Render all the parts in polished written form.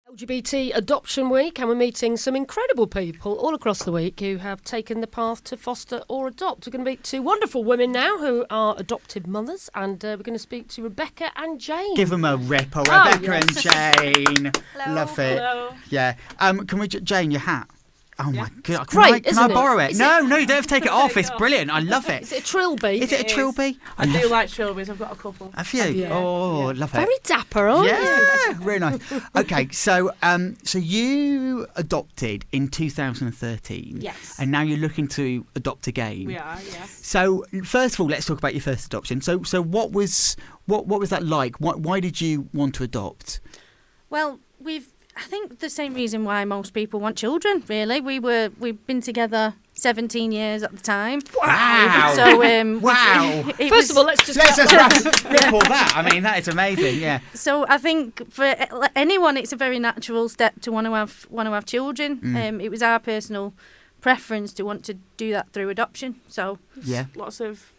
LGBT Adoption Week, and we're meeting some incredible people all across the week who have taken the path to foster or adopt. We're going to meet two wonderful women now who are adoptive mothers, and we're going to speak to Rebecca and Jane. Give them a ripple, Rebecca and Jane. Hello. Love it. Hello. Yeah. Can we, Jane, your hat? Oh my God! Great, can I borrow it? Is No, you don't have to take it off. It's brilliant. I love it. Is it a trilby? Is it a trilby? I do like trilbies. I've got a couple. Have you? Yeah. Oh, love it. Very dapper, aren't you? Yeah, really nice. Okay, so you adopted in 2013. Yes. And now you're looking to adopt again. We are, yes. So first of all, let's talk about your first adoption. So what was that like? Why did you want to adopt? Well, I think the same reason why most people want children, really. We've been together 17 years at the time. Wow. So Wow. First of all, let's just ripple that. I mean, that is amazing. Yeah. So I think for anyone, it's a very natural step to want to have children. It was our personal preference to want to do that through adoption. So Yeah. Lots of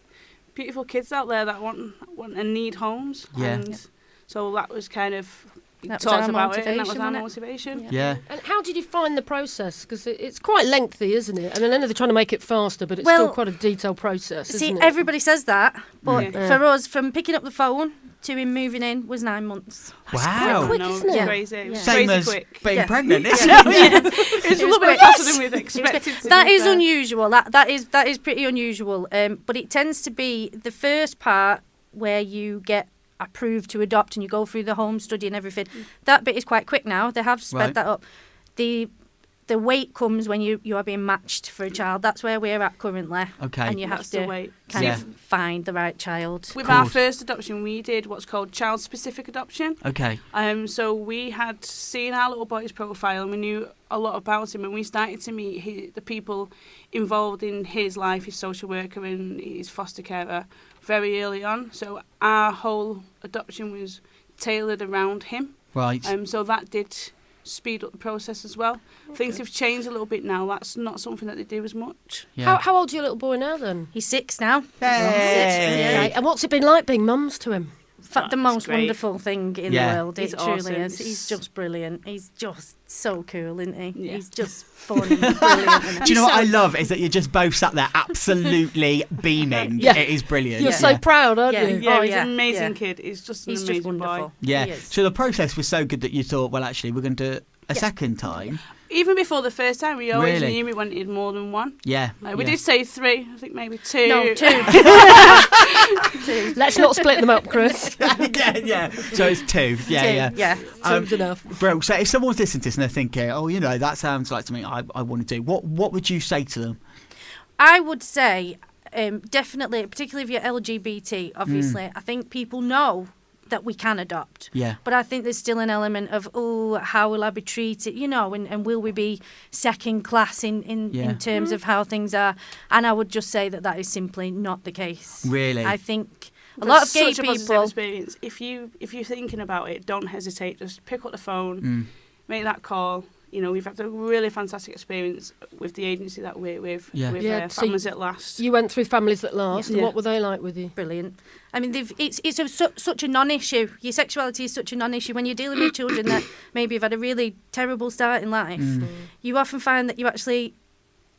beautiful kids out there that want and need homes. Yeah. And so that was kind of That was talked our about it, and that was motivation, our wasn't it? motivation. Yeah. And how did you find the process? Because it's quite lengthy, isn't it? I mean, I know they're trying to make it faster, but it's Well, still quite a detailed process, See, isn't it? everybody says that, but Yeah. for us, from picking up the phone to him moving in was 9 months. Wow. quick, No, isn't it's it? crazy. It was Yeah. Same crazy as quick. being Yeah. pregnant, isn't Yeah. it? It's a little bit quick. faster than we'd expected. That is unusual. That is pretty unusual. But it tends to be the first part where you get approved to adopt and you go through the home study and everything. That bit is quite quick now. They have sped Right. that up. The wait comes when you are being matched for a child. That's where we're at currently. Okay. And you have That's the to wait. kind Yeah. of find the right child. With Cool. our first adoption, we did what's called child-specific adoption. Okay. So we had seen our little boy's profile and we knew a lot about him, and we started to meet the people involved in his life, his social worker and his foster carer, very early on. So our whole adoption was tailored around him. Right. So that did speed up the process as well. Things have changed a little bit now. That's not something that they do as much. Yeah. How old's your little boy now, then? He's 6 now. Hey. Okay. And what's it been like being mums to him? In fact, the That's most great. wonderful thing in Yeah. the world. He's It truly awesome. is. He's just brilliant. He's just so cool, isn't he? Yeah. He's just fun and brilliant. And Do you know what I love is that you're just both sat there absolutely beaming. Yeah. It is brilliant. You're yeah. so proud, aren't Yeah. you? Yeah, Oh, he's yeah, an amazing yeah. kid. He's just an He's amazing just wonderful. boy. Yeah. He is. So the process was so good that you thought, well, actually, we're going to do it a Yeah. second time. Even before the first time, we always Really? knew we wanted more than one. Yeah. We yeah. did say 3, I think maybe 2. No, 2. Let's not split them up, Chris. yeah. So it's 2. Yeah. Yeah. Two's enough. Bro, so if someone's listening to this and they're thinking, oh, you know, that sounds like something I want to do, what would you say to them? I would say definitely, particularly if you're LGBT, obviously, I think people know that we can adopt. Yeah. But I think there's still an element of, how will I be treated, and will we be second class in terms of how things are? And I would just say that is simply not the case. Really? I think a lot of gay such a positive people... experience. If you're thinking about it, don't hesitate. Just pick up the phone, make that call. You know, we've had a really fantastic experience with the agency that we're with, Yeah. with Yeah, so Families at Last. You went through Families at Last, and Yeah. what were they like with you? Brilliant. I mean, such a non-issue. Your sexuality is such a non-issue. When you're dealing with children that maybe have had a really terrible start in life, you often find that you actually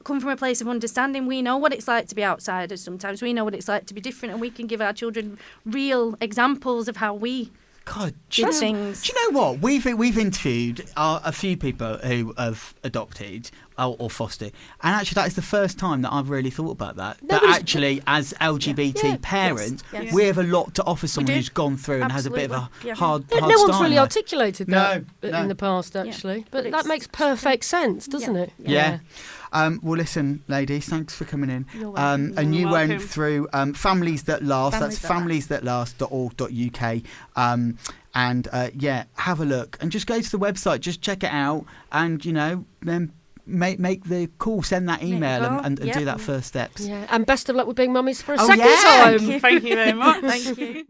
come from a place of understanding. We know what it's like to be outsiders sometimes. We know what it's like to be different, and we can give our children real examples of how we God, did things. Do you know what? We've interviewed a few people who have adopted or fostered, and actually that is the first time that I've really thought about that. That actually, as LGBT parents, Yes. we have a lot to offer someone do. who's gone through and has a bit of a Absolutely. Yeah. hard No start one's in really life. articulated No, that no. in the past, actually. But But that it's makes perfect sense, doesn't it? Yeah. Well, listen, ladies, thanks for coming in. You're welcome. And you You're went welcome. through Families That Last. Families That's That familiesthatlast.org.uk. And have a look and just go to the website. Just check it out, and then make the call. Send that email and do that first steps. Yeah. And best of luck with being mummies for a Oh, second yeah. time. Thank you very much. Thank you.